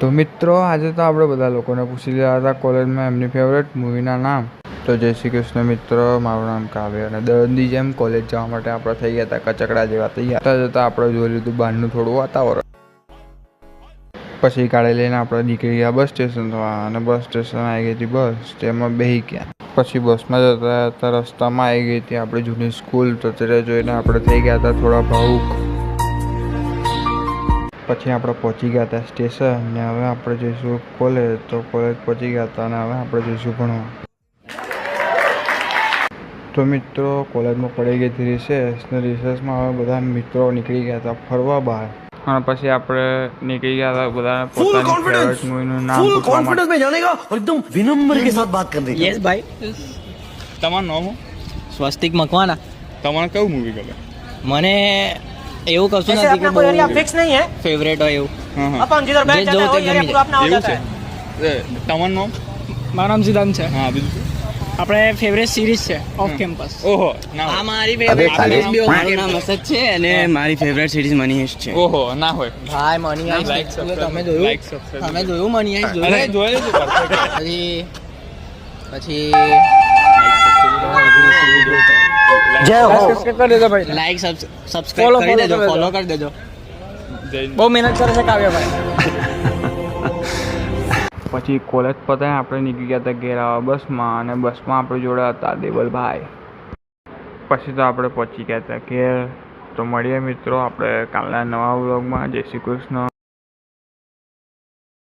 તો મિત્રો આજે તો આપણે બધા લોકોને પૂછી રહ્યા હતા કોલેજમાં એમની ફેવરેટ મૂવીના નામ. તો જય શ્રી કૃષ્ણ મિત્રો, મારું નામ કાવ્ય અને દરરોજની જેમ કોલેજ જવા માટે આપણે થઈ ગયા હતા કચકડા જેવા તૈયાર જતા આપણે જોઈ લીધું બહારનું થોડું વાતાવરણ. પછી ગાડી લઈને આપણે નીકળી ગયા બસ સ્ટેશન અને બસ સ્ટેશન આવી ગઈ હતી બસ, તેમાં બેસી ગયા. પછી બસમાં જતા હતા રસ્તામાં આવી ગઈ હતી આપણે જૂની સ્કૂલ, તો તે જોઈને આપણે થઈ ગયા હતા થોડા ભાવુક. પછી આપણે પહોંચી ગયા હતા સ્ટેશન ને હવે આપણે જઈશું કોલેજ. તો કોલેજ પહોંચી ગયા હતા અને હવે આપણે જઈશું ભણવા. તો મિત્રો કોલેજમાં પડી ગઈ હતી રિસેસ ને રિસેસમાં હવે બધા મિત્રો નીકળી ગયા હતા ફરવા બહાર. અને પછી આપણે નીકળી ગયા હતા બધા પોતાની ફેવરેટ મૂવીનું નામ પૂછવા માટે. में जाने का और एकदम विनम्र के साथ बात करने का। યસ ભાઈ, તમારું નામ હું? સ્વસ્તિક મકવાના. તમારે કયું મૂવી ગમે? મને એવું કશું ऐसे નથી કે अपना कोई एरिया બહુ फिक्स नहीं है। ફેવરેટ હોય એવું. હા હા, अपन जिधर बैठ जो जाता है वो होते एरिया गमी पूरा अपना हो એવું जाता છે. है। તમારું નામ? મારું નામ સિદ્ધાંત છે. હા, બીજું શું? આપણે ફેવરેટ સિરીઝ છે ઓફ કેમ્પસ. ઓહો, ના આ હોય. મારી ફેવરેટ સિરીઝ બી મારું નામ અસદ છે અને મારી फेवरेट सीरीज मनी हिस्ट है। ઓહો, ના હોય. ભાઈ મની Like, આઈસ subscribe, તમે જોયું? like, subscribe. તમે જોયું મની આઈસ અરે જોયું? જોઈ લેજો perfect. પછી जय हो। સબસ્ક્રાઇબ કરી દેજો ભાઈ. લાઈક સબસ્ક્રાઇબ Follow, કરી દેજો, follow ફોલો કરી દેજો. જય બહુ મહેનત કરે છે કાવ્યભાઈ. પછી કોલેજ પતાવીને આપણે નીકળી ગયા હતા ઘેર આવવા બસમાં અને બસમાં આપણે જોડે હતા દેવલભાઈ. પછી તો આપણે પહોંચી ગયા હતા ઘેર. તો મળીએ મિત્રો આપણે કાલના નવા વ્લોગમાં. જય શ્રી કૃષ્ણ.